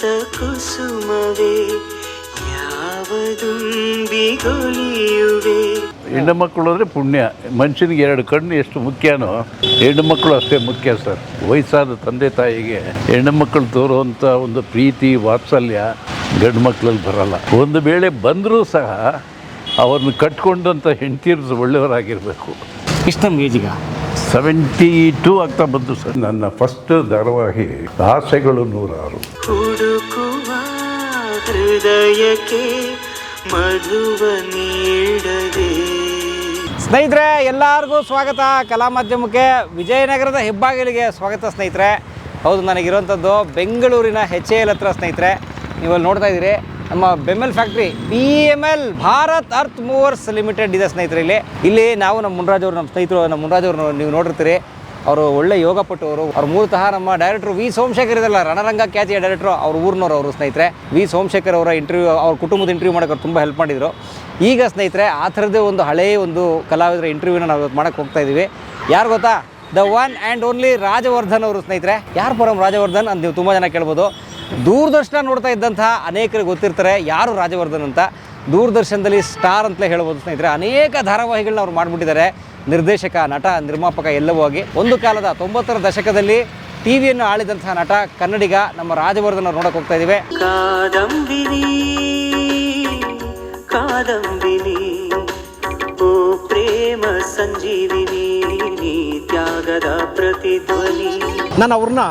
ಸ್ಮಿತ ಕುಸುಮವೇ ಯಾವದುಂಬಿಗೊಲಿಯುವೆ. ಹೆಣ್ಣು ಮಕ್ಕಳು ಅಂದರೆ ಪುಣ್ಯ. ಮನುಷ್ಯನಿಗೆ 2 ಕಣ್ಣು ಎಷ್ಟು ಮುಖ್ಯನೋ ಹೆಣ್ಣು ಮಕ್ಕಳು ಅಷ್ಟೇ ಮುಖ್ಯ ಸರ್. ವಯಸ್ಸಾದ ತಂದೆ ತಾಯಿಗೆ ಹೆಣ್ಣು ಮಕ್ಕಳು ತೋರುವಂಥ ಒಂದು ಪ್ರೀತಿ ವಾತ್ಸಲ್ಯ ಗಂಡು ಮಕ್ಕಳಲ್ಲಿ ಬರಲ್ಲ. ಒಂದು ವೇಳೆ ಬಂದರೂ ಸಹ ಅವ್ರನ್ನ ಕಟ್ಕೊಂಡಂಥ ಹೆಂಡತಿಯರು ಒಳ್ಳೆಯವರಾಗಿರಬೇಕು. ಇಷ್ಟು ನಮ್ಮ ಏಜಿಗ 72 ಆಗ್ತಾ ಬಂದು ಸರ್. ನನ್ನ ಫಸ್ಟ್ ಧಾರಾವಾಹಿ ಆಸೆಗಳು 106. ಹುಡುಕುವ ಹೃದಯಕ್ಕೆ ಮಧುವ ನೀಡದೆ. ಸ್ನೇಹಿತರೆ, ಎಲ್ಲರಿಗೂ ಸ್ವಾಗತ ಕಲಾ ಮಾಧ್ಯಮಕ್ಕೆ. ವಿಜಯನಗರದ ಹೆಬ್ಬಾಗಿಲಿಗೆ ಸ್ವಾಗತ ಸ್ನೇಹಿತರೆ. ಹೌದು, ನನಗಿರುವಂಥದ್ದು ಬೆಂಗಳೂರಿನ HAL ಹತ್ರ ಸ್ನೇಹಿತರೆ. ನೀವಲ್ಲಿ ನೋಡ್ತಾ ಇದ್ದೀರಿ ನಮ್ಮ BEML factory BML Bharat earth movers limited ಇದೆ ಸ್ನೇಹಿತರೆ. ಇಲ್ಲಿ ನಾವು ನಮ್ಮ ಮುನ್ರಾಜ್ ಅವರು, ನಮ್ಮ ಸ್ನೇಹಿತರು, ನಮ್ಮ ಮುನ್ರಾಜ್ ಅವ್ರನ್ನ ನೀವು ನೋಡಿರ್ತೀರಿ. ಅವರು ಒಳ್ಳೆ ಯೋಗಪಟ್ಟುವರು. ಅವ್ರು ಮೂಲತಃ ನಮ್ಮ ಡೈರೆಕ್ಟ್ರು ವಿ ಸೋಮಶೇಖರ್ ಇದಲ್ಲ, ರಣರಂಗ ಖ್ಯಾತಿಯ ಡೈರೆಕ್ಟ್ರು. ಅವ್ರ ಊರಿನವರು ಅವರು ಸ್ನೇಹಿತರೆ. ವಿ ಸೋಮಶೇಖರ್ ಅವರ ಇಂಟರ್ವ್ಯೂ, ಅವ್ರ ಕುಟುಂಬದ ಇಂಟರ್ವ್ಯೂ ಮಾಡೋಕೆ ಅವ್ರು ತುಂಬ ಹೆಲ್ಪ್ ಮಾಡಿದರು. ಈಗ ಸ್ನೇಹಿತರೆ ಆ ಥರದ್ದೇ ಒಂದು ಹಳೆಯ ಒಂದು ಕಲಾವಿದರ ಇಂಟರ್ವ್ಯೂನ ನಾವು ಇವತ್ತು ಮಾಡೋಕ್ಕೆ ಹೋಗ್ತಾ ಇದ್ದೀವಿ. ಯಾರು ಗೊತ್ತಾ? The one and only Rajavardhan ಅವರು ಸ್ನೇಹಿತರೆ. ಯಾರು ಪರಂ ರಾಜವರ್ಧನ್ ಅಂತ ನೀವು ತುಂಬ ಜನ ಕೇಳ್ಬೋದು. ದೂರದರ್ಶನ ನೋಡ್ತಾ ಇದ್ದಂತಹ ಅನೇಕರಿಗೆ ಗೊತ್ತಿರ್ತಾರೆ ಯಾರು ರಾಜವರ್ಧನ್ ಅಂತ. ದೂರದರ್ಶನದಲ್ಲಿ ಸ್ಟಾರ್ ಅಂತಲೇ ಹೇಳ್ಬೋದು ಸ್ನೇಹಿತರೆ. ಅನೇಕ ಧಾರಾವಾಹಿಗಳನ್ನ ಅವ್ರು ಮಾಡಿಬಿಟ್ಟಿದ್ದಾರೆ. ನಿರ್ದೇಶಕ, ನಟ, ನಿರ್ಮಾಪಕ ಎಲ್ಲವೂ ಆಗಿ ಒಂದು ಕಾಲದ 90ರ ದಶಕದಲ್ಲಿ ಟಿವಿಯನ್ನು ಆಳಿದಂತಹ ನಟ, ಕನ್ನಡಿಗ ನಮ್ಮ ರಾಜವರ್ಧನ್ ಅವ್ರು ನೋಡಕ್ಕೆ ಹೋಗ್ತಾ ಇದ್ದೀವಿ. ಕಾದಂಬಿನಿ ಕಾದಂಬಿನಿ ಓ ಪ್ರೇಮ ಸಂಜೀವಿನಿ, ತ್ಯಾಗದ ಪ್ರತಿಧ್ವನಿ. ನಾನು ಅವ್ರನ್ನ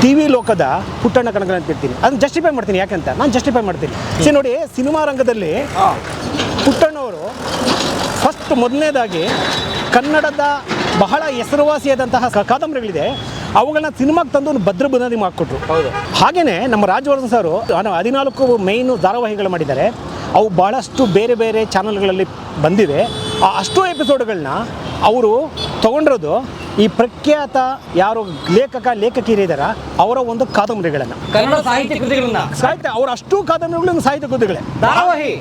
TV ಲೋಕದ ಪುಟ್ಟಣ್ಣ ಕಣಗಲ್ ಅಂತ ಇರ್ತೀನಿ. ಅದನ್ನ ಜಸ್ಟಿಫೈ ಮಾಡ್ತೀನಿ. ಯಾಕಂತ ನಾನು ಜಸ್ಟಿಫೈ ಮಾಡ್ತೀನಿ. ನೋಡಿ, ಸಿನಿಮಾ ರಂಗದಲ್ಲಿ ಪುಟ್ಟಣ್ಣವರು ಫಸ್ಟ್ ಮೊದಲನೇದಾಗಿ ಕನ್ನಡದ ಬಹಳ ಹೆಸರುವಾಸಿಯಾದಂತಹ ಕಾದಂಬರಿಗಳಿದೆ, ಅವುಗಳನ್ನ ಸಿನಿಮಾಗೆ ತಂದು ಒಂದು ಭದ್ರ ಬುನಾದಿ ಮಾಡಿಕೊಟ್ರು. ಹೌದು. ಹಾಗೆಯೇ ನಮ್ಮ ರಾಜವರ್ಧನ್ ಸರ್ 14 ಮೇಯ್ನು ಧಾರಾವಾಹಿಗಳು ಮಾಡಿದ್ದಾರೆ. ಅವು ಭಾಳಷ್ಟು ಬೇರೆ ಬೇರೆ ಚಾನಲ್ಗಳಲ್ಲಿ ಬಂದಿವೆ. ಆ ಅಷ್ಟೋ ಎಪಿಸೋಡ್ಗಳನ್ನ ಅವರು ತೊಗೊಂಡಿರೋದು ಈ ಪ್ರಖ್ಯಾತ ಯಾರು ಲೇಖಕಿಯರಿದ್ದಾರ ಅವರ ಒಂದು ಕಾದಂಬರಿಗಳನ್ನು, ಕನ್ನಡ ಸಾಹಿತ್ಯ ಕೃತಿಗಳನ್ನ, ಅವರ ಅಷ್ಟು ಕಾದಂಬರಿಗಳನ್ನು ಸಾಹಿತ್ಯ ಕೃತಿಗಳೇ ಧಾರಾವಾಹಿ.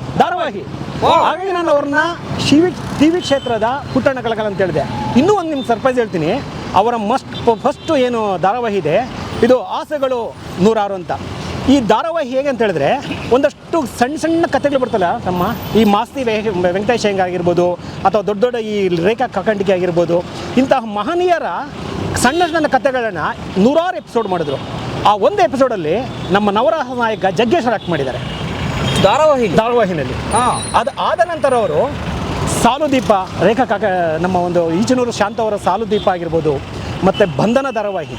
ಹಾಗಾಗಿ ನಾನು ಅವ್ರನ್ನ TV ಕ್ಷೇತ್ರದ ಪುಟ್ಟಣ್ಣ ಕಣಗಲ್ ಅಂತ ಹೇಳಿದೆ. ಇನ್ನೂ ಒಂದು ನಿಮ್ಗೆ ಸರ್ಪ್ರೈಸ್ ಹೇಳ್ತೀನಿ. ಅವರ ಫಸ್ಟು ಏನು ಧಾರಾವಾಹಿ ಇದೆ, ಇದು ಆಸೆಗಳು 106 ಅಂತ. ಈ ಧಾರಾವಾಹಿ ಹೇಗೆ ಅಂತ ಹೇಳಿದ್ರೆ, ಒಂದಷ್ಟು ಸಣ್ಣ ಸಣ್ಣ ಕಥೆಗಳು ಬರ್ತಲ್ಲ, ನಮ್ಮ ಈ ಮಾಸ್ತಿ ವೆಂಕಟೇಶ್ ಹೆಂಗ್ ಆಗಿರ್ಬೋದು, ಅಥವಾ ದೊಡ್ಡ ದೊಡ್ಡ ಈ ರೇಖಾ ಕಕ್ಕಂಡಿಕೆ ಆಗಿರ್ಬೋದು, ಇಂತಹ ಮಹನೀಯರ ಸಣ್ಣ ಸಣ್ಣ ಕಥೆಗಳನ್ನು 106 ಎಪಿಸೋಡ್ ಮಾಡಿದ್ರು. ಆ ಒಂದು ಎಪಿಸೋಡಲ್ಲಿ ನಮ್ಮ ನವರಸ ನಾಯಕ ಜಗ್ಗೇಶ್ವರ್ ಆಕ್ಟ್ ಮಾಡಿದ್ದಾರೆ ಧಾರಾವಾಹಿನಲ್ಲಿ. ಅದು ಆದ ನಂತರ ಅವರು ಸಾಲುದೀಪ, ರೇಖಾ ನಮ್ಮ ಒಂದು ಈಚನೂರು ಶಾಂತ ಅವರ ಸಾಲುದೀಪ ಆಗಿರ್ಬೋದು, ಮತ್ತು ಬಂಧನ ಧಾರಾವಾಹಿ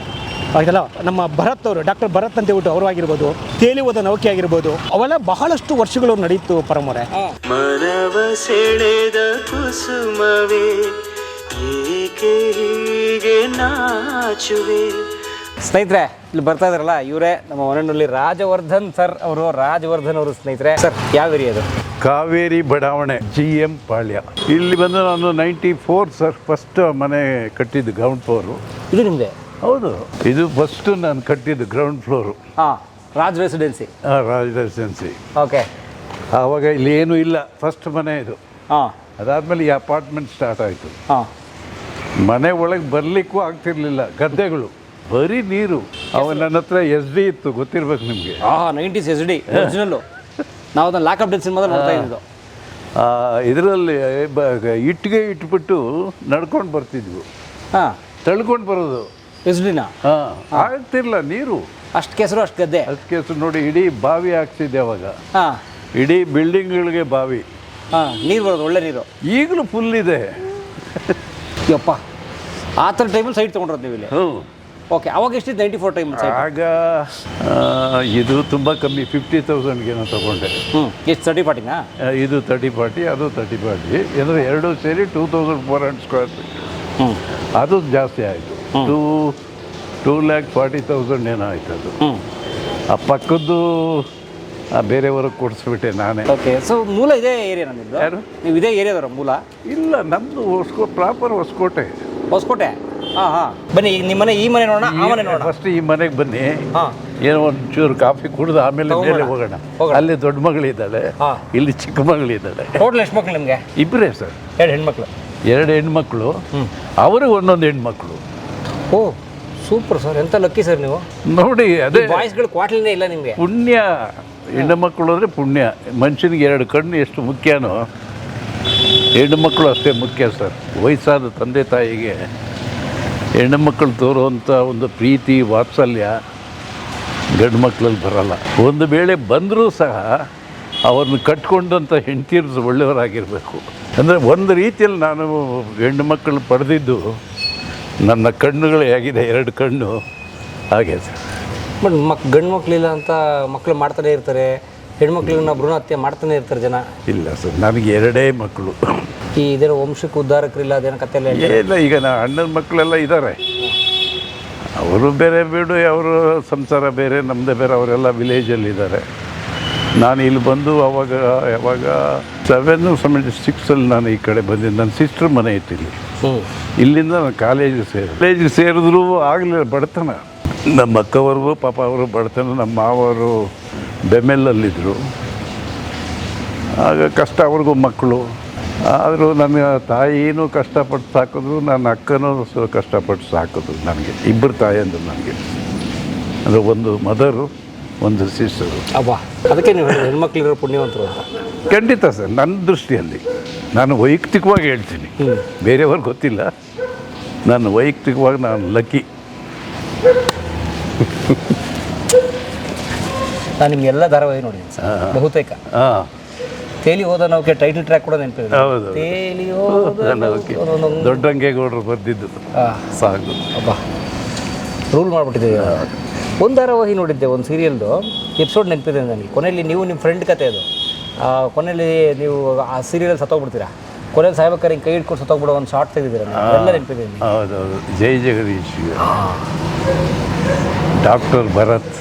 ಆಗಿಲ್ಲ ನಮ್ಮ ಭರತ್ ಅವರು, ಡಾಕ್ಟರ್ ಭರತ್ ಅಂತ ಹೇಳ್ಬಿಟ್ಟು ಅವರು ಆಗಿರ್ಬೋದು, ತೇಲುವುದ ನೌಕೆ ಆಗಿರ್ಬೋದು, ಅವೆಲ್ಲ ಬಹಳಷ್ಟು ವರ್ಷಗಳು ನಡೀತು ಪರಮರೆ. ಮನವ ಸೆಳೆದ ಕುಸುಮವೇ ಏಕೆ ಹೀಗೆ ನಾಚುವೆ. ಸ್ನೇಹಿತರೆ, ಇಲ್ಲಿ ಬರ್ತಾ ಇದಾರಲ್ಲ, ಇವರೇ ನಮ್ಮ ಮನೆಯಲ್ಲಿ ರಾಜವರ್ಧನ್ ಸರ್ ಅವರು. ರಾಜವರ್ಧನ್ ಅವರು ಸ್ನೇಹಿತರೆ. ಸರ್, ಯಾವ ಏರಿಯಾ ಅದು? ಕಾವೇರಿ ಬಡಾವಣೆ, GM ಪಾಳ್ಯ. ಇಲ್ಲಿ ಬಂದು ನಾನು 94 ಸರ್ ಫಸ್ಟ್ ಮನೆ ಕಟ್ಟಿದ್ದು, ಗ್ರೌಂಡ್ ಫ್ಲೋರು. ಇದು ನಿಮ್ಮದೇ? ಹೌದು, ಇದು ಫಸ್ಟ್ ನಾನು ಕಟ್ಟಿದ್ದು ground floor. Raj residency. Raj residency. Okay. ಆವಾಗ ಇಲ್ಲಿ ಏನೂ ಇಲ್ಲ, ಫಸ್ಟ್ ಮನೆ ಇದು. ಅದಾದಮೇಲೆ ಈ ಅಪಾರ್ಟ್ಮೆಂಟ್ ಸ್ಟಾರ್ಟ್ ಆಯಿತು. ಮನೆ ಒಳಗೆ ಬರಲಿಕ್ಕೂ ಆಗ್ತಿರ್ಲಿಲ್ಲ, ಗದ್ದೆಗಳು, ಬರೀ ನೀರು. ಅವಾಗ ನನ್ನ ಹತ್ರ SD ಇತ್ತು, ಗೊತ್ತಿರ್ಬೇಕು ನಿಮಗೆ. 90s SD original. ನಾವು ಅದನ್ನು ಲಾಕಪ್ ಡೆತ್ ಸಿನಿಮಾದಲ್ಲಿ ನೋಡ್ತಾ ಇದ್ದು. ಇದರಲ್ಲಿ ಇಟ್ಟಿಗೆ ಇಟ್ಬಿಟ್ಟು ನಡ್ಕೊಂಡು ಬರ್ತಿದ್ವು. ತಳ್ಕೊಂಡು ಬರೋದು SD-ನ. ಆಗ್ತಿರ್ಲಿಲ್ಲ ನೀರು. ಅಷ್ಟು ಕೆಸರು, ಅಷ್ಟು ಗದ್ದೆ, ಅಷ್ಟು ಕೆಸರು. ನೋಡಿ, ಇಡೀ ಬಾವಿ ಆಗ್ತಿದ್ದೆ ಅವಾಗ. ಇಡೀ ಬಿಲ್ಡಿಂಗ್ಗಳಿಗೆ ಬಾವಿ. ನೀರು ಬರೋದು, ಒಳ್ಳೆ ನೀರು. ಈಗಲೂ ಫುಲ್ ಇದೆ. ಯಪ್ಪ, ಆ ಥರ ಟೈಮಲ್ಲಿ ಸೈಟ್ ತೊಗೊಂಡ್ರದ್ದು ನೀವು ಇಲ್ಲಿ? ಓಕೆ. ಅವಾಗ ಎಷ್ಟಿತ್ತು? 94 ಟೈಮ್. ಆಗ ಇದು ತುಂಬ ಕಮ್ಮಿ, 50,000ಗೆ ತೊಗೊಂಡೆ. ಎಷ್ಟು? 30-40ನಾ? ಇದು 30-40, ಅದು 30-40. ಅಂದರೆ ಎರಡೂ ಸೇರಿ 2400 ಸ್ಕ್ವೇರ್ ಫೀಟ್. ಅದು ಜಾಸ್ತಿ ಆಯಿತು. 2,40,000 ಏನೋ ಆಯ್ತು ಅದು. ಆ ಪಕ್ಕದ್ದು ಬೇರೆಯವ್ರಿಗೆ ಕೊಡಿಸ್ಬಿಟ್ಟೆ ನಾನೇ. ಓಕೆ. ಸೊ ಮೂಲ ಇದೇ ಏರಿಯಾ ನಮ್ಮದು? ಯಾರು? ನೀವು ಇದೇ ಏರಿಯಾದವ್ರ ಮೂಲ? ಇಲ್ಲ, ನಮ್ಮದು ಪ್ರಾಪರ್ ಹೊಸಕೋಟೆ. ಹೊಸಕೋಟೆ. ಬನ್ನಿ, ಈಗ ನಿಮ್ಮ ಮನೆ, ಈ ಮನೆ ನೋಡೋಣ, ಆ ಮನೆ ನೋಡೋಣ. ಫಸ್ಟ್ ಈ ಮನೆಗೆ ಬನ್ನಿ. ಏನೋ ಒಂಚೂರು ಕಾಫಿ ಕುಡಿದು ಆಮೇಲೆ ಮೇಲೆ ಹೋಗೋಣ. ಅಲ್ಲಿ ದೊಡ್ಡ ಮಗಳಿದ್ದಾಳೆ, ಇಲ್ಲಿ ಚಿಕ್ಕ ಮಗಳಿದ್ದಾಳೆ. ಟೋಟಲ್ ಎಷ್ಟು ಮಕ್ಕಳು ನಿಮಗೆ? ಇಬ್ಬರೇ ಸರ್. 2 ಹೆಣ್ಮಕ್ಳು. 2 ಹೆಣ್ಮಕ್ಳು. ಅವ್ರಿಗೆ ಒಂದೊಂದು ಹೆಣ್ಮಕ್ಳು. ಓ, ಸೂಪರ್ ಸರ್, ಎಂಥ ಲಕ್ಕಿ ಸರ್ ನೀವು. ನೋಡಿ ಅದೇ ಬಾಯ್ಸ್ಗಳು ಕ್ವಾಟ್ಲಿನೇ ಇಲ್ಲ ನಿಮಗೆ. ಪುಣ್ಯ, ಹೆಣ್ಣು ಮಕ್ಕಳು ಅಂದರೆ ಪುಣ್ಯ. ಮನುಷ್ಯನಿಗೆ 2 ಕಣ್ಣು ಎಷ್ಟು ಮುಖ್ಯನೋ ಹೆಣ್ಣು ಮಕ್ಕಳು ಅಷ್ಟೇ ಮುಖ್ಯ ಸರ್. ವಯಸ್ಸಾದ ತಂದೆ ತಾಯಿಗೆ ಹೆಣ್ಣು ಮಕ್ಕಳು ತೋರುವಂಥ ಒಂದು ಪ್ರೀತಿ ವಾತ್ಸಲ್ಯ ಗಂಡು ಮಕ್ಕಳಲ್ಲಿ ಬರಲ್ಲ. ಒಂದು ವೇಳೆ ಬಂದರೂ ಸಹ ಅವ್ರನ್ನ ಕಟ್ಕೊಂಡಂಥ ಹೆಂಡತಿಯರು ಒಳ್ಳೆಯವರಾಗಿರಬೇಕು. ಅಂದರೆ ಒಂದು ರೀತಿಯಲ್ಲಿ ನಾನು ಹೆಣ್ಣು ಮಕ್ಕಳು ಪಡೆದಿದ್ದು ನನ್ನ ಕಣ್ಣುಗಳೇ ಆಗಿದೆ, 2 ಕಣ್ಣು ಹಾಗೆ ಸರ್. ಬಟ್ ಗಂಡು ಮಕ್ಕಳಿಲ್ಲ ಅಂತ ಮಕ್ಕಳು ಮಾಡ್ತಾನೆ ಇರ್ತಾರೆ, ಹೆಣ್ಮಕ್ಳನ್ನ ಭ್ರೂಣ ಹತ್ಯೆ ಮಾಡ್ತಾನೆ ಇರ್ತಾರೆ ಜನ. ಇಲ್ಲ ಸರ್, ನನಗೆ 2 ಮಕ್ಕಳು. ಈ ಇದೇನೋ ವಂಶಕ್ಕೆ ಉದ್ಧಾರಕರಿಲ್ಲ ಅದೇನೋ ಕತೆ ಎಲ್ಲ ಇಲ್ಲ. ಈಗ ಅಣ್ಣನ ಮಕ್ಕಳೆಲ್ಲ ಇದ್ದಾರೆ, ಅವರು ಬೇರೆ ಬಿಡು, ಅವರು ಸಂಸಾರ ಬೇರೆ, ನಮ್ಮದೇ ಬೇರೆ. ಅವರೆಲ್ಲ ವಿಲೇಜಲ್ಲಿದ್ದಾರೆ. ನಾನು ಇಲ್ಲಿ ಬಂದು ಯಾವಾಗ 76 ನಾನು ಈ ಕಡೆ ಬಂದಿದ್ದು. ನನ್ನ ಸಿಸ್ಟ್ರ್ ಮನೆ ಇತ್ತು ಇಲ್ಲಿ. ಇಲ್ಲಿಂದ ನಾನು ಕಾಲೇಜಿಗೆ ಸೇರಿದ್ರು ಆಗಲಿಲ್ಲ, ಬಡತನ. ನಮ್ಮ ಅಕ್ಕವ್ರಿಗೂ ಪಾಪ ಅವರು ಬಡತನ. ನಮ್ಮ ಮಾವರು ಬೆಮೆಲ್ಲಲ್ಲಿದ್ದರು, ಆಗ ಕಷ್ಟ. ಅವ್ರಿಗೂ ಮಕ್ಕಳು. ಆದರೂ ನನ್ನ ತಾಯಿನೂ ಕಷ್ಟಪಟ್ಟು ಸಾಕಿದ್ರು, ನನ್ನ ಅಕ್ಕನೂ ಕಷ್ಟಪಟ್ಟು ಸಾಕಿದ್ರು. ನನಗೆ 2 ತಾಯಿಯಂದು ನನಗೆ, ಅಂದರೆ ಒಂದು ಮದರು, ಒಂದು ಸಿಸ್ಟರು. ಅಬ್ಬಾ, ಅದಕ್ಕೆ ನೀವು ಹೆಣ್ಮಕ್ಳಿರೋ ಪುಣ್ಯವಂತರು ಅಂತ. ಖಂಡಿತ ಸರ್, ನನ್ನ ದೃಷ್ಟಿಯಲ್ಲಿ ನಾನು ವೈಯಕ್ತಿಕವಾಗಿ ಹೇಳ್ತೀನಿ, ಬೇರೆಯವ್ರಿಗೆ ಗೊತ್ತಿಲ್ಲ. ನಾನು ವೈಯಕ್ತಿಕವಾಗಿ ನಾನು ಲಕ್ಕಿ. ನಾನು ನಿಮ್ಗೆಲ್ಲ ಧಾರಾವಾಹಿ ನೋಡಿದ್ದೀನಿ ಸರ್, ಬಹುತೇಕ. ಹಾಂ, ತೇಲಿ ಹೋದ ನೌಕೆ ಟೈಟಲ್ ಟ್ರ್ಯಾಕ್ ಕೂಡ ನೆನಪಿದೆ. ಹೌದು, ತೇಲಿ ಹೋದ ನೌಕೆ ದೊಡ್ಡರಂಗೇಗೌಡರು ಬರೆದಿದ್ದು ಸಾಕು. ಅಬ್ಬಾ, ರೂಲ್ ಮಾಡಿಬಿಟ್ಟಿದ್ದೀವಿ. ಒಂದು ಧಾರಾವಾಹಿ ನೋಡಿದ್ದೆ, ಒಂದು ಸೀರಿಯಲ್ದು ಎಪಿಸೋಡ್ ನೆನಪಿದೆ ನನಗೆ. ಕೊನೆಯಲ್ಲಿ ನೀವು ನಿಮ್ಮ ಫ್ರೆಂಡ್ ಕತೆ ಅದು. ಕೊನೆಯಲ್ಲಿ ನೀವು ಆ ಸೀರಿಯಲ್ ಸತ್ತೋಗ್ಬಿಡ್ತೀರಾ. ಕೊನೆಯಲ್ಲಿ ಸಾಯ್ಬೇಕಾದ್ರೆ ಹಿಂಗೆ ಕೈ ಹಿಡ್ಕೊಂಡು ಸತ್ತೋಗ್ಬಿಡೋ ಒಂದು ಶಾರ್ಟ್ ತೆಗೆದಿದ್ದೀರ, ಎಲ್ಲ ನೆನಪಿದೆ. ಹೌದೌದು, ಜೈ ಜಗದೀಶ್, ಡಾಕ್ಟರ್ ಭರತ್.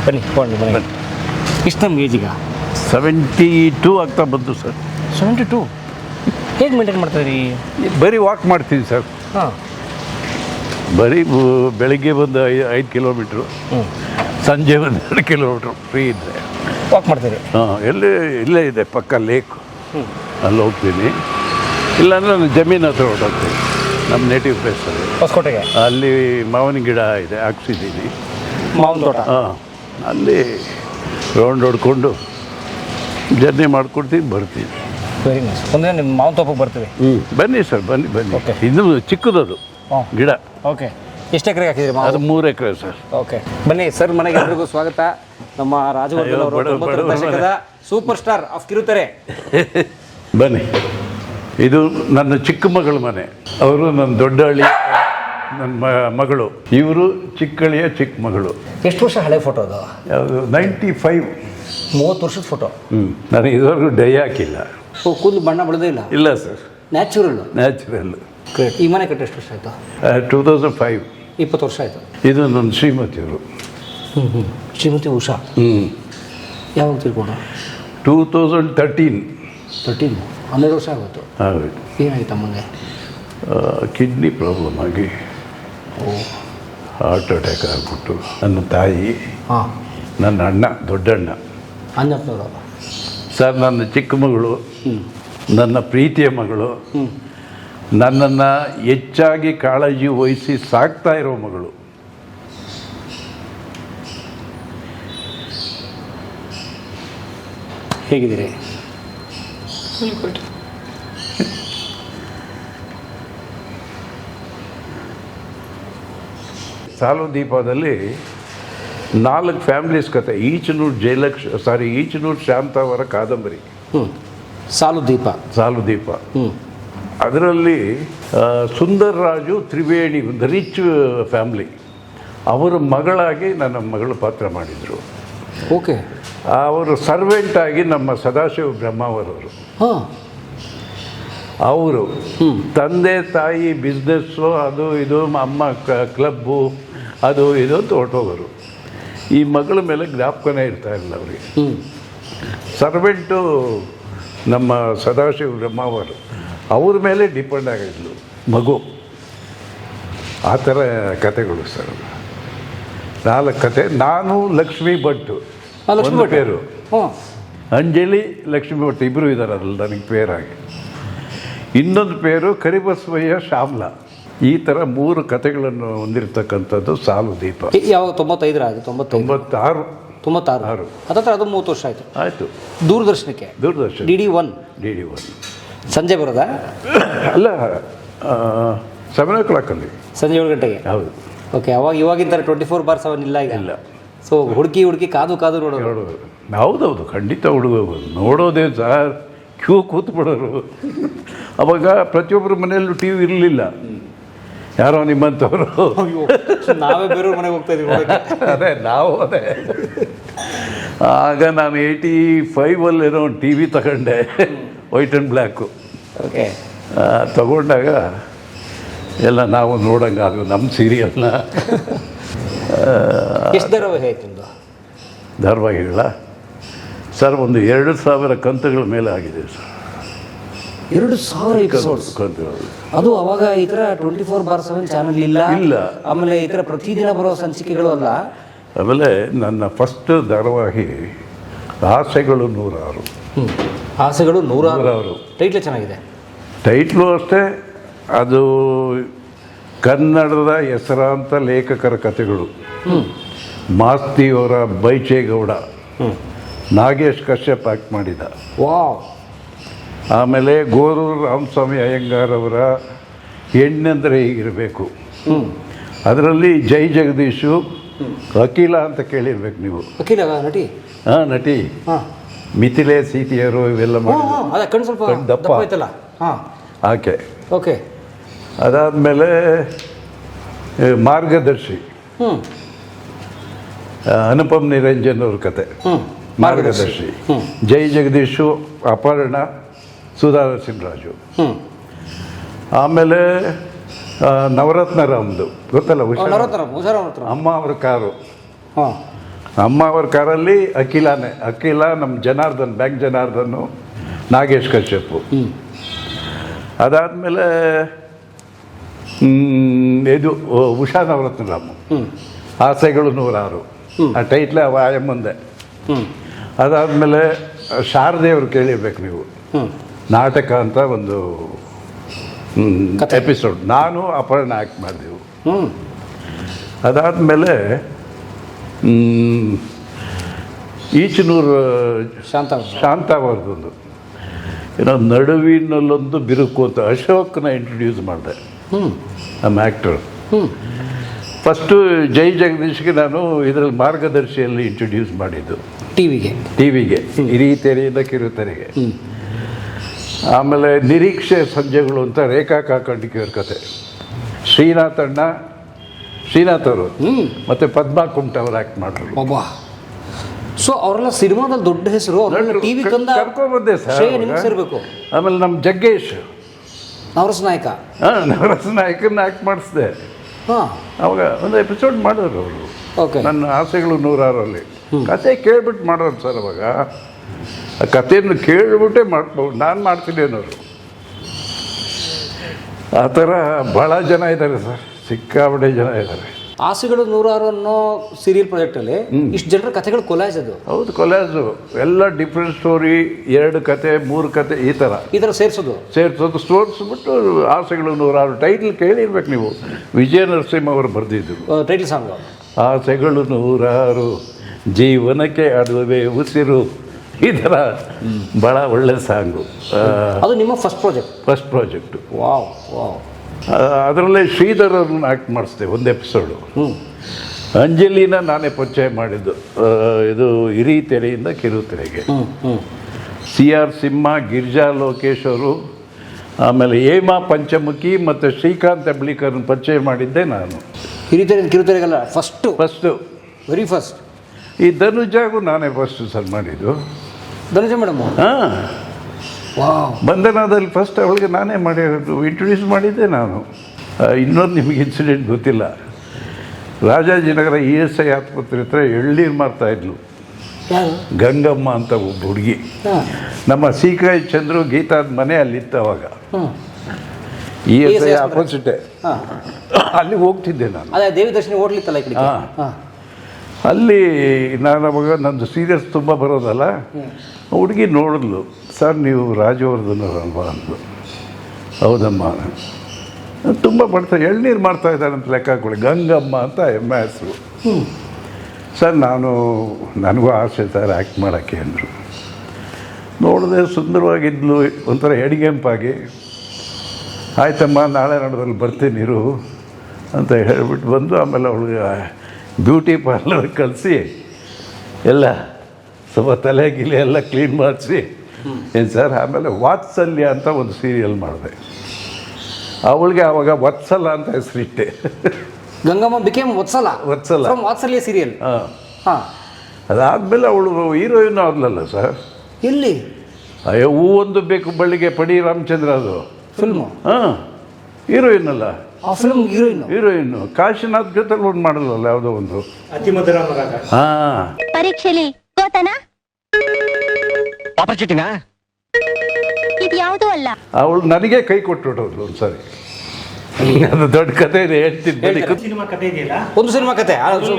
ಬನ್ನಿ ಬನ್ನಿ. ಇಷ್ಟು ನಮ್ಗೆ ಏಜ್ ಈಗ 72 ಆಗ್ತಾ ಬಂತು ಸರ್. 72 ಹೇಗೆ ಮೇಂಟೈನ್ ಮಾಡ್ತಾಯಿರಿ? ಬರೀ ವಾಕ್ ಮಾಡ್ತೀನಿ ಸರ್. ಹಾಂ, ಬರೀ ಬೆಳಿಗ್ಗೆ ಒಂದು 5 ಕಿಲೋಮೀಟ್ರು, ಸಂಜೆ ಒಂದು 2 ಕಿಲೋಮೀಟ್ರು ಫ್ರೀ ಇದ್ದರೆ ವಾಕ್ ಮಾಡ್ತೀರಿ? ಹಾಂ, ಇಲ್ಲೇ ಇದೆ ಪಕ್ಕ ಲೇಕ್, ಅಲ್ಲಿ ಹೋಗ್ತೀನಿ. ಇಲ್ಲಾಂದರೆ ನಾನು ಜಮೀನು ಹತ್ರ ಹೊರಟೋಗ್ತೀನಿ, ನಮ್ಮ ನೇಟಿವ್ ಪ್ಲೇಸಲ್ಲಿ. ಹೊಸಕೋಟೆಗೆ ಅಲ್ಲಿ ಮಾವಿನ ಗಿಡ ಇದೆ, ಹಾಕ್ಸಿದ್ದೀನಿ. ಮಾವಿನ ತೋಟ? ಹಾಂ, ಅಲ್ಲಿ ರೌಂಡ್ ಹೊಡ್ಕೊಂಡು ಜರ್ನಿ ಮಾಡ್ಕೊಡ್ತೀನಿ, ಬರ್ತೀನಿ. Very nice. ಒಂದಿನ ನಿಮ್ಮ ಮಾವಿನ ತೋಪಕ್ಕೆ ಬರ್ತೀವಿ. ಬನ್ನಿ ಸರ್, ಬನ್ನಿ. ಓಕೆ. ಇನ್ನೂ ಚಿಕ್ಕದದು ಗಿಡ. ಓಕೆ. ಎಷ್ಟು ಎಕರೆಗೆ ಹಾಕಿದ್ರಿ ಮಾವು? ಅದು 3 ಎಕರೆ ಸರ್. ಓಕೆ, ಬನ್ನಿ ಸರ್. ಮನೆಗೆ ಎಲ್ರಿಗೂ ಸ್ವಾಗತ. ನಮ್ಮ ರಾಜವರ್ಧನ್ ಅವರು 90ರ ದಶಕದ ಸೂಪರ್ ಸ್ಟಾರ್ ಆಫ್ ಕಿರುತೆರೆ. ಬನ್ನಿ. ಇದು ನನ್ನ ಚಿಕ್ಕ ಮಗಳ ಮನೆ. ಅವರು ನನ್ನ ದೊಡ್ಡ ಹಳ್ಳಿ ನನ್ನ ಮಗಳು, ಇವರು ಚಿಕ್ಕಳಿಯ ಚಿಕ್ಕ ಮಗಳು. ಎಷ್ಟು ವರ್ಷ ಹಳೆ ಫೋಟೋ ಅದು? ಯಾವುದು? 95. 30 ವರ್ಷದ ಫೋಟೋ. ನಾನು ಇದುವರೆಗೂ ಡೈ ಹಾಕಿಲ್ಲ. ಕೂದಲು ಬಣ್ಣ ಬಳಿದೇ ಇಲ್ಲ? ಇಲ್ಲ ಸರ್, ನ್ಯಾಚುರಲ್. ಗ್ರೇಟ್. ಈ ಮನೆ ಕಟ್ಟಿ ಎಷ್ಟು ವರ್ಷ ಆಯಿತು? 2005. 20 ವರ್ಷ ಆಯಿತು. ಇದು ನನ್ನ ಶ್ರೀಮತಿಯವರು. ಶ್ರೀಮತಿ ಉಷಾ. ಯಾವಾಗ ತಿಳ್ಕೊಂಡು? 2013. 12 ವರ್ಷ ಆಗೋಯ್ತು. ಹೌದು. ಏನಾಯ್ತು ಅಮ್ಮಂಗೆ? ಕಿಡ್ನಿ ಪ್ರಾಬ್ಲಮ್ ಆಗಿ ಹಾರ್ಟ್ ಅಟ್ಯಾಕ್ ಆಗಿಬಿಟ್ಟು ನನ್ನ ತಾಯಿ, ಹಾಂ, ನನ್ನ ಅಣ್ಣ, ದೊಡ್ಡಣ್ಣ ಅಂಜಪ್ಪನವರು ಸರ್, ನನ್ನ ಚಿಕ್ಕ ಮಗಳು, ನನ್ನ ಪ್ರೀತಿಯ ಮಗಳು, ನನ್ನನ್ನು ಹೆಚ್ಚಾಗಿ ಕಾಳಜಿ ವಹಿಸಿ ಸಾಕ್ತಾ ಇರೋ ಮಗಳು. ಹೇಗಿದ್ದೀರಿ? ಸಾಲು ದೀಪದಲ್ಲಿ 4 ಫ್ಯಾಮಿಲೀಸ್ ಕತೆ. ಈಚನೂರು ಶಾಂತ ಅವರ ಕಾದಂಬರಿ ಸಾಲು ದೀಪ. ಅದರಲ್ಲಿ ಸುಂದರ್ ರಾಜು ತ್ರಿವೇಣಿ, ಒಂದು ರಿಚ್ ಫ್ಯಾಮ್ಲಿ, ಅವರ ಮಗಳಾಗಿ ನನ್ನ ಮಗಳು ಪಾತ್ರ ಮಾಡಿದರು. ಓಕೆ. ಅವರು ಸರ್ವೆಂಟಾಗಿ ನಮ್ಮ ಸದಾಶಿವ ಬ್ರಹ್ಮಾವರವರು. ಅವರು ತಂದೆ ತಾಯಿ ಬಿಸ್ನೆಸ್ಸು ಅದು ಇದು, ಅಮ್ಮ ಕ್ಲಬ್ಬು ಅದು ಇದು ಅಂತ ಹೊರಟೋಗೋರು. ಈ ಮಗಳ ಮೇಲೆ ಜ್ಞಾಪಕನೇ ಇರ್ತಾ ಇಲ್ಲ ಅವರಿಗೆ. ಸರ್ವೆಂಟು ನಮ್ಮ ಸದಾಶಿವ ಬ್ರಹ್ಮಾವರು, ಅವ್ರ ಮೇಲೆ ಡಿಪೆಂಡ್ ಆಗಿದ್ಲು ಮಗು. ಆ ಥರ ಕತೆಗಳು ಸರ್. 4 ಕತೆ. ನಾನು ಲಕ್ಷ್ಮೀ ಭಟ್, ಒಂದು ಪೇರು. ಅಂಜಲಿ ಲಕ್ಷ್ಮೀ ಭಟ್ ಇಬ್ಬರು ಇದ್ದಾರೆ ಅದ್ರಲ್ಲಿ ನನಗೆ ಪೇರಾಗಿ. ಇನ್ನೊಂದು ಪೇರು ಕರಿಬಸವಯ್ಯ ಶ್ಯಾಮ್ಲ. ಈ ಥರ 3 ಕಥೆಗಳನ್ನು ಹೊಂದಿರತಕ್ಕಂಥದ್ದು ಸಾಲು ದೀಪ. ಯಾವಾಗ 95 ಅದು 96 96 ಹತ್ತತ್ರ ಅದು 30 ವರ್ಷ ಆಯಿತು. ಆಯಿತು. ದೂರದರ್ಶನಕ್ಕೆ ದೂರದರ್ಶನ DD1 ಸಂಜೆ ಬರೋದಾ? ಅಲ್ಲ, 7 o'clock ಸಂಜೆ 7 ಗಂಟೆಗೆ. ಹೌದು. ಓಕೆ. ಅವಾಗ ಇವಾಗಿನ ಥರ 24/7 ಇಲ್ಲ ಈಗ. ಇಲ್ಲ. ಸೊ ಹುಡುಕಿ ಕಾದು ನೋಡೋದು. ಹೌದೌದು, ಖಂಡಿತ ಹುಡುಗೋದು ನೋಡೋದೇ ಸರ್, ಕ್ಯೂ ಕೂತ್ಬಿಡೋರು. ಅವಾಗ ಪ್ರತಿಯೊಬ್ಬರ ಮನೆಯಲ್ಲೂ TV ಇರಲಿಲ್ಲ. ಯಾರೋ ನಿಮ್ಮಂಥವ್ರು ನಾವೇ ಬೇರೆಯವ್ರ ಮನೆಗೆ ಹೋಗ್ತಾ ಇದೀವಿ. ಅದೇ ಆಗ ನಾನು 85 ಒಂದು TV ತಗೊಂಡೆ, ವೈಟ್ ಆ್ಯಂಡ್ ಬ್ಲ್ಯಾಕು. ಓಕೆ. ತಗೊಂಡಾಗ ಎಲ್ಲ ನಾವು ನೋಡಂಗೆ ಅದು ನಮ್ಮ ಸೀರಿಯಲ್ನ. ಎಷ್ಟು ಧಾರಾವಾಹಿ ಆಯ್ತು ನಿಮ್ಮದು? ಧಾರಾವಾಹಿಗಳ ಸರ್ ಒಂದು 2,000 ಕಂತುಗಳ ಮೇಲೆ ಆಗಿದೆ ಸರ್. 2,000 ಎಪಿಸೋಡ್ಸ್ ಕಂತುಗಳು. ಅದು ಅವಾಗ ಈ ಥರ 24/7 ಚಾನಲ್ ಇಲ್ಲ. ಆಮೇಲೆ ಈ ಥರ ಪ್ರತಿದಿನ ಬರೋ ಸಂಚಿಕೆಗಳು ಅಲ್ಲ. ಆಮೇಲೆ ನನ್ನ ಫಸ್ಟ್ ಧಾರಾವಾಹಿ ಆಸೆಗಳು 106. ಆಸೆಗಳು 106 ಟೈಟ್ಲ್ ಚೆನ್ನಾಗಿದೆ. ಟೈಟ್ಲು ಅಷ್ಟೇ. ಅದು ಕನ್ನಡದ ಹೆಸರಾಂತ ಲೇಖಕರ ಕಥೆಗಳು. ಮಾಸ್ತಿಯವರ ಬೈಚೇಗೌಡ, ನಾಗೇಶ್ ಕಶ್ಯಪ್ ಆ್ಯಕ್ಟ್ ಮಾಡಿದ. ವಾವ್. ಆಮೇಲೆ ಗೋರೂರು ರಾಮಸ್ವಾಮಿ ಅಯ್ಯಂಗಾರ್ ಅವರ ಹೆಣ್ಣೆಂದರೆ ಹೀಗಿರಬೇಕು. ಅದರಲ್ಲಿ ಜೈ ಜಗದೀಶು, ಅಖಿಲ ಅಂತ ಕೇಳಿರ್ಬೇಕು ನೀವು. ಅಖಿಲ ನಟಿ. ಹಾಂ, ನಟಿ. ಮಿಥಿಲೆ ಸೀತೆಯರು ಇವೆಲ್ಲ ಮಾಡಿ ಕಣ್ಣು ಸ್ವಲ್ಪ ದಪ್ಪ ಆಯ್ತಲ್ಲ. ಹಾಂ, ಆಕೆ. ಓಕೆ. ಅದಾದಮೇಲೆ ಮಾರ್ಗದರ್ಶಿ, ಅನುಪಮ್ ನಿರಂಜನ್ ಅವ್ರ ಕತೆ ಮಾರ್ಗದರ್ಶಿ. ಜೈ ಜಗದೀಶು, ಅಪರ್ಣ, ಸುಧಾ ನರಸಿಂಹರಾಜು. ಆಮೇಲೆ ನವರತ್ನ ರಾಮ್ದು ಗೊತ್ತಲ್ಲ, ಅಮ್ಮ ಅವ್ರ ಕಾರು. ಅಮ್ಮ ಅವ್ರ ಕಾರಲ್ಲಿ ಅಖಿಲ ನಮ್ಮ ಜನಾರ್ದನ್, ಬ್ಯಾಂಕ್ ಜನಾರ್ದನ್ನು, ನಾಗೇಶ್ ಕಶ್ಯಪ್. ಅದಾದಮೇಲೆ ಇದು ಉಷಾ ನವರತ್ನ ರಾಮು, ಆಸೆಗಳು 106. ಆ ಟೈಟ್ಲೆ ಮುಂದೆ. ಅದಾದಮೇಲೆ ಶಾರದೆಯವರು ಕೇಳಿರ್ಬೇಕು ನೀವು, ನಾಟಕ ಅಂತ ಒಂದು ಎಪಿಸೋಡ್ ನಾನು ಅಪರ್ಣ ಆ್ಯಕ್ಟ್ ಮಾಡಿದೆವು. ಅದಾದಮೇಲೆ ಈಚನೂರು ಶಾಂತ ಅವ್ರದ್ದೊಂದು ಏನೋ ನಡುವಿನಲ್ಲೊಂದು ಬಿರುಕು ಅಂತ ಅಶೋಕ್ನ ಇಂಟ್ರೊಡ್ಯೂಸ್ ಮಾಡಿದೆ, ನಮ್ಮ ಆ್ಯಕ್ಟರ್. ಫಸ್ಟು ಜೈ ಜಗದೀಶ್ಗೆ ನಾನು ಇದರಲ್ಲಿ ಮಾರ್ಗದರ್ಶಿಯಲ್ಲಿ ಇಂಟ್ರೊಡ್ಯೂಸ್ ಮಾಡಿದ್ದು, ಟಿವಿಗೆ ಹಿರಿತೆರೆಯಿಂದ ಕಿರುತೆರೆಗೆ. ಆಮೇಲೆ ನಿರೀಕ್ಷೆ ಸಂಜೆಗಳು ಅಂತ ರೇಖಾ ಕಾಕಂಡಿಕೆಯವ್ರ ಕತೆ. ಶ್ರೀನಾಥ್ ಅವರು ಮತ್ತು ಪದ್ಮಾ ಕುಮಟ ಅವರು ಆ್ಯಕ್ಟ್ ಮಾಡಿದ್ರು. ಸೊ ಅವರೆಲ್ಲ ಸಿನಿಮಾದಲ್ಲಿ ದೊಡ್ಡ ಹೆಸರು. ಕರ್ಕೊಂಡ್ಬಂದೆ ಸರ್. ಆಮೇಲೆ ನಮ್ಮ ಜಗ್ಗೇಶ್ ನವರಸ ನಾಯಕ ನಾಯಕನ್ನ ಆ್ಯಕ್ಟ್ ಮಾಡಿಸಿದೆ. ಅವಾಗ ಒಂದು ಎಪಿಸೋಡ್ ಮಾಡಿದ್ರು ಅವರು. ನನ್ನ ಆಸೆಗಳು 106 ಕತೆ ಕೇಳ್ಬಿಟ್ಟು ಮಾಡೋರು ಸರ್. ಅವಾಗ ಆ ಕಥೆಯನ್ನು ಕೇಳ್ಬಿಟ್ಟೆ ಮಾಡ್ಬೋದು, ನಾನು ಮಾಡ್ತೀನಿ ಅನ್ನೋರು. ಆ ಥರ ಭಾಳ ಜನ ಇದ್ದಾರೆ ಸರ್, ಸಿಕ್ಕಾಪಟ್ಟೆ ಜನ ಇದ್ದಾರೆ. ಆಸೆಗಳು 106 ಅನ್ನೋ ಸೀರಿಯಲ್ ಪ್ರಾಜೆಕ್ಟಲ್ಲಿ ಇಷ್ಟು ಜನರ ಕಥೆಗಳು ಕೊಲಾಜ್. ಅದು ಹೌದು, ಕೊಲಾಜು. ಎಲ್ಲ ಡಿಫ್ರೆಂಟ್ ಸ್ಟೋರಿ, 2 ಕತೆ 3 ಕತೆ ಈ ಥರ ಸೇರಿಸೋದು ಸ್ಟೋರ್ಸ್ಬಿಟ್ಟು ಆಸೆಗಳು 106 ಟೈಟ್ಲ್ ಕೇಳಿರ್ಬೇಕು ನೀವು. ವಿಜಯ ನರಸಿಂಹ ಅವರು ಬರೆದಿದ್ದು ಟೈಟ್ಲ್ ಸಾಂಗ್. ಆಸೆಗಳು 106 ಜೀವನಕ್ಕೆ ಅಡುವೆ ಉಸಿರು, ಈ ಥರ ಭಾಳ ಒಳ್ಳೆ ಸಾಂಗು. ಅದು ನಿಮ್ಮ ಫಸ್ಟ್ ಪ್ರಾಜೆಕ್ಟು. ವಾವ್. ಅದರಲ್ಲೇ ಶ್ರೀಧರ್ ಅವ್ರನ್ನ ಆ್ಯಕ್ಟ್ ಮಾಡಿಸ್ದೆ ಒಂದು ಎಪಿಸೋಡು. ಅಂಜಲಿನ ನಾನೇ ಪರಿಚಯ ಮಾಡಿದ್ದು, ಇದು ಹಿರಿತೆರೆಯಿಂದ ಕಿರುತೆರೆಗೆ. CR ಸಿಂಹ, ಗಿರಿಜಾ ಲೋಕೇಶ್ ಅವರು, ಆಮೇಲೆ ಹೇಮಾ ಪಂಚಮುಖಿ ಮತ್ತು ಶ್ರೀಕಾಂತ್ ಅಬ್ಳಿಕರ್ನ ಪರಿಚಯ ಮಾಡಿದ್ದೆ ನಾನು. ಕಿರುತೆರೆಗೆಲ್ಲ ಫಸ್ಟು ವೆರಿ ಫಸ್ಟ್. ಈ ಧನುಜಾಗೂ ನಾನೇ ಫಸ್ಟು ಸರ್ ಮಾಡಿದ್ದು. ಧನುಜ ಮೇಡಮ್? ಹಾಂ, ಬಂಧನದಲ್ಲಿ ಫಸ್ಟ್ ಅವಳಿಗೆ ನಾನೇ ಇಂಟ್ರೊಡ್ಯೂಸ್ ಮಾಡಿದ್ದೆ ನಾನು. ಇನ್ನೊಂದು ನಿಮಗೆ ಇನ್ಸಿಡೆಂಟ್ ಗೊತ್ತಿಲ್ಲ. ರಾಜಾಜಿನಗರ ESI ಆಸ್ಪತ್ರೆ ಹತ್ರ ಎಳ್ನೀರು ಮಾರ್ತಾಯಿದ್ಲು ಗಂಗಮ್ಮ ಅಂತ ಒಬ್ಬ ಹುಡುಗಿ. ನಮ್ಮ CK ಚಂದ್ರು ಗೀತಾದ ಮನೆ ಅಲ್ಲಿತ್ತು ಅವಾಗ. ESI ಆಪೋಸಿಟೆ. ಅಲ್ಲಿ ಹೋಗ್ತಿದ್ದೆ ನಾನು. ದೇವಿದರ್ಶಿನಿ ಹೋಟ್ಲಿತ್ತಲ್ಲ. ಅಲ್ಲಿ ನಾನು ಅವಾಗ ನಂದು ಸೀರಿಯಸ್ ತುಂಬ ಬರೋದಲ್ಲ. ಹುಡುಗಿ ನೋಡಿದ್ಲು, ಸರ್ ನೀವು ರಾಜವರ್ಧನ್ ಅಲ್ವಾ ಅಂದ್ಲು. ಹೌದಮ್ಮ, ತುಂಬ ಬಡ್ತಾರೆ, ಎಳ್ನೀರು ಮಾಡ್ತಾ ಇದ್ದಾರೆ ಅಂತ ಲೆಕ್ಕ ಹಾಕೊಳ್ಳಿ. ಗಂಗಮ್ಮ ಅಂತ ಎಮ್ಮೆ ಹೆಸರು. ಸರ್ ನನಗೂ ಆಸೆ ಸರ್ ಆ್ಯಕ್ಟ್ ಮಾಡೋಕ್ಕೆ ಅಂದರು. ನೋಡಿದೆ, ಸುಂದರವಾಗಿದ್ಲು, ಒಂಥರ ಎಡಿಗೆಂಪಾಗಿ. ಆಯ್ತಮ್ಮ, ನಾಳೆ ನಾಡದಲ್ಲಿ ಬರ್ತೀನಿರು ಅಂತ ಹೇಳಿಬಿಟ್ಟು ಬಂದು, ಆಮೇಲೆ ಅವಳಿಗೆ ಬ್ಯೂಟಿ ಪಾರ್ಲರ್ ಕಳಿಸಿ ಎಲ್ಲ ಸ್ವಲ್ಪ ತಲೆ ಗಿಲೆ ಎಲ್ಲ ಕ್ಲೀನ್ ಮಾಡಿಸಿ ಏನು ಸರ್. ಆಮೇಲೆ ವಾತ್ಸಲ್ಯ ಅಂತ ಒಂದು ಸೀರಿಯಲ್ ಮಾಡಿದೆ. ಅವಳಿಗೆ ಆವಾಗ ವತ್ಸಲ ಅಂತ ಹೆಸರಿಟ್ಟೆ. ಗಂಗಮ್ಮ ಬಿಕೇಮ್ ವತ್ಸಲ. ವಾತ್ಸಲ್ಯ ಸೀರಿಯಲ್. ಹಾಂ, ಅದಾದಮೇಲೆ ಅವಳು ಹೀರೋಯಿನ್ ಆದ್ಲಲ್ಲ ಸರ್. ಎಲ್ಲಿ? ಅಯ್ಯೋ, ಹೂವೊಂದು ಬೇಕು ಬಳ್ಳಿಗೆ ಪಡಿ ರಾಮಚಂದ್ರ, ಅದು ಫಿಲ್ಮು. ಹಾಂ, ಹೀರೋಯಿನ್ ಅಲ್ಲ, ಆ ಫಿಲ್ಮ್ ಹೀರೋಯಿನ್ನು ಕಾಶಿನಾಥ್ ಜೊತೆಲಿ ಒಂದು ಮಾಡಲ್ವಲ್ಲ ಯಾವುದೋ ಒಂದು. ಅತಿ ಮಧುರ. ಹಾಂ, ಪರೀಕ್ಷೆಲಿ ಆಪರ್ಚುನಿಟಿನಾ? ಇದು ಯಾವುದೂ ಅಲ್ಲ. ಅವಳು ನನಗೆ ಕೈ ಕೊಟ್ಟುಬಿಟ್ಟೋದು ಒಂದು ಸಾರಿ. ಅದು ದೊಡ್ಡ ಕಥೆ ಇದೆ, ಹೇಳ್ತೀನಿ. ಸಿನಿಮಾ ಕಥೆ ಇದೆಯಲ್ಲ, ಒಂದು ಸಿನಿಮಾ ಕತೆ.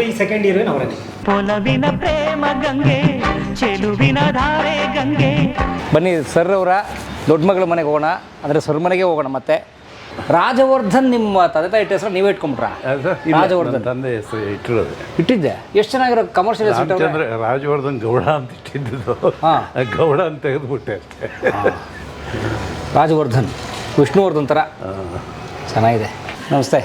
ಈ ಸೆಕೆಂಡ್ ಹೀರೋಯಿನ್ ಅವರೇ. ಒಲವಿನ ಪ್ರೇಮ ಗಂಗೆ, ಚೆಲುವಿನ ಧಾರೆ ಗಂಗೆ. ಬನ್ನಿ ಸರ್ ಅವರ ದೊಡ್ಡ ಮಗಳ ಮನೆಗೆ ಹೋಗೋಣ, ಅಂದರೆ ಸರ್ ಮನೆಗೆ ಹೋಗೋಣ. ಮತ್ತೆ ರಾಜವರ್ಧನ್, ನಿಮ್ಮ ತಂದೆ ತಾಯಿ ಹೆಸರು ನೀವೇ ಇಟ್ಕೊಂಬಿಟ್ರಾ? ರಾಜವರ್ಧನ್ ತಂದೆ ಹೆಸರು ಇಟ್ಟಿರೋದು. ಇಟ್ಟಿದ್ದೆ. ಎಷ್ಟು ಚೆನ್ನಾಗಿರೋ ಕಮರ್ಷಿಯಲ್ ರಾಮಚಂದ್ರ ರಾಜವರ್ಧನ್ ಗೌಡ ಅಂತ ಇಟ್ಟಿದ್ದು. ಗೌಡ ಅಂತ ತೆಗೆದುಬಿಟ್ಟೆ ಅಷ್ಟೇ. ರಾಜವರ್ಧನ್, ವಿಷ್ಣುವರ್ಧನ್ ಥರ ಚೆನ್ನಾಗಿದೆ. ನಮಸ್ತೆ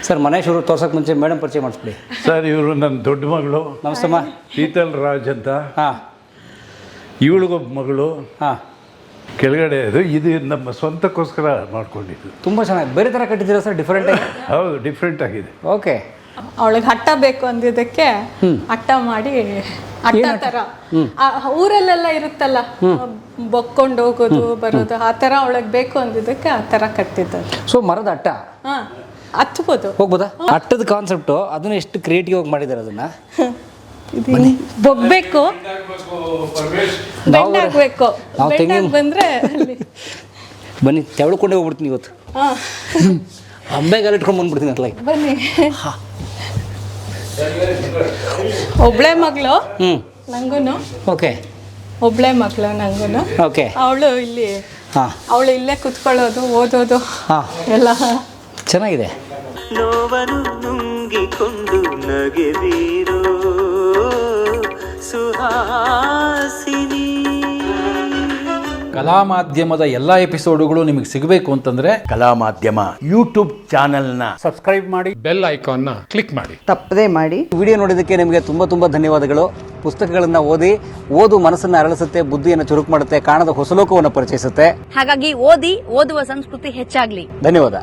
ಸರ್. ಮನೆ ಶುರು ತೋರ್ಸೋಕೆ ಮುಂಚೆ ಮೇಡಮ್ ಪರಿಚಯ ಮಾಡಿಸ್ಬಿಡಿ. ಸರ್, ಇವರು ನನ್ನ ದೊಡ್ಡ ಮಗಳು. ನಮಸ್ತೆಮ್ಮ. ಶೀತಲ್ ರಾಜ್ ಅಂತ. ಹಾಂ, ಇವಳಿಗೊಬ್ಬ ಮಗಳು. ಹಾಂ, ಕೆಳಗಡೆ ಇದು ನಮ್ಮ ಸ್ವಂತಕ್ಕೋಸ್ಕರ ಮಾಡ್ಕೊಂಡಿದ್ದು. ತುಂಬ ಚೆನ್ನಾಗಿ ಬೇರೆ ಥರ ಕಟ್ಟಿದ್ದೀರಾ ಸರ್, ಡಿಫ್ರೆಂಟಾಗಿ. ಹೌದು, ಡಿಫ್ರೆಂಟ್ ಆಗಿದೆ. ಓಕೆ. ಅವಳಿಗೆ ಹಟ್ಟ ಬೇಕು ಅಂದಿದ್ದಕ್ಕೆ ಹಟ್ಟ ಮಾಡಿ, ಹಟ್ಟ ತರ ಊರಲ್ಲೆಲ್ಲ ಇರುತ್ತಲ್ಲ, ಬೊಕ್ಕೊಂಡು ಹೋಗೋದು ಬರೋದು, ಆ ತರ ಅವಳಿಗೆ ಬೇಕು ಅಂದಿದ್ದಕ್ಕೆ ಆ ತರ ಕಟ್ಟಿದ್ದು. ಸೊ ಮರದ ಅಟ್ಟ ಹತ್ಬೋದು, ಹೋಗ್ಬೋದಾ? ಅಟ್ಟದ ಕಾನ್ಸೆಪ್ಟು ಅದನ್ನ ಎಷ್ಟು ಕ್ರಿಯೇಟಿವ್ ಆಗಿ ಮಾಡಿದ್ದಾರೆ. ಅದನ್ನ ಬೊಗ್ಬೇಕು, ಬೆಂಡಾಗ್ಬೇಕು, ಬೆಂಡಾಗ್ ಬಂದ್ರೆ ಬನ್ನಿ ತೆವಳ್ಕೊಂಡೇ ಹೋಗ್ಬಿಡ್ತೀನಿ ಇವತ್ತು. ಅಂಬೆಗಾಲ ಇಟ್ಕೊಂಡು ಬಂದ್ಬಿಡ್ತೀನಿ ಅಟ್ಲಾಗಿ. ಬನ್ನಿ. ಒಬ್ಳೆ ಮಗಳು ನಂಗೂನು. ಓಕೆ. ಒಬ್ಳೆ ಮಗಳು ನಂಗೂನು. ಓಕೆ. ಅವಳು ಇಲ್ಲಿ, ಅವಳು ಇಲ್ಲೇ ಕುತ್ಕೊಳ್ಳೋದು, ಓದೋದು ಎಲ್ಲ ಚೆನ್ನಾಗಿದೆ. ನೋವನ್ನು ನುಂಗಿಕೊಂಡು ನಗೆವೀರೋ ಸುಹಾಸಿನಿ. ಕಲಾ ಮಾಧ್ಯಮದ ಎಲ್ಲ ಎಪಿಸೋಡುಗಳು ನಿಮಗೆ ಸಿಗಬೇಕು ಅಂತಂದ್ರೆ ಕಲಾ ಮಾಧ್ಯಮ ಯೂಟ್ಯೂಬ್ ಚಾನೆಲ್ನ ಸಬ್ಸ್ಕ್ರೈಬ್ ಮಾಡಿ, ಬೆಲ್ ಐಕಾನ್ನ ಕ್ಲಿಕ್ ಮಾಡಿ, ತಪ್ಪದೇ ಮಾಡಿ. ವಿಡಿಯೋ ನೋಡಿದ್ದಕ್ಕೆ ನಿಮಗೆ ತುಂಬ ಧನ್ಯವಾದಗಳು. ಪುಸ್ತಕಗಳನ್ನು ಓದು ಮನಸ್ಸನ್ನು ಅರಳಿಸುತ್ತೆ, ಬುದ್ಧಿಯನ್ನು ಚುರುಕು ಮಾಡುತ್ತೆ, ಕಾಣದ ಹೊಸ ಲೋಕವನ್ನು ಪರಿಚಯಿಸುತ್ತೆ. ಹಾಗಾಗಿ ಓದುವ ಸಂಸ್ಕೃತಿ ಹೆಚ್ಚಾಗ್ಲಿ. ಧನ್ಯವಾದ.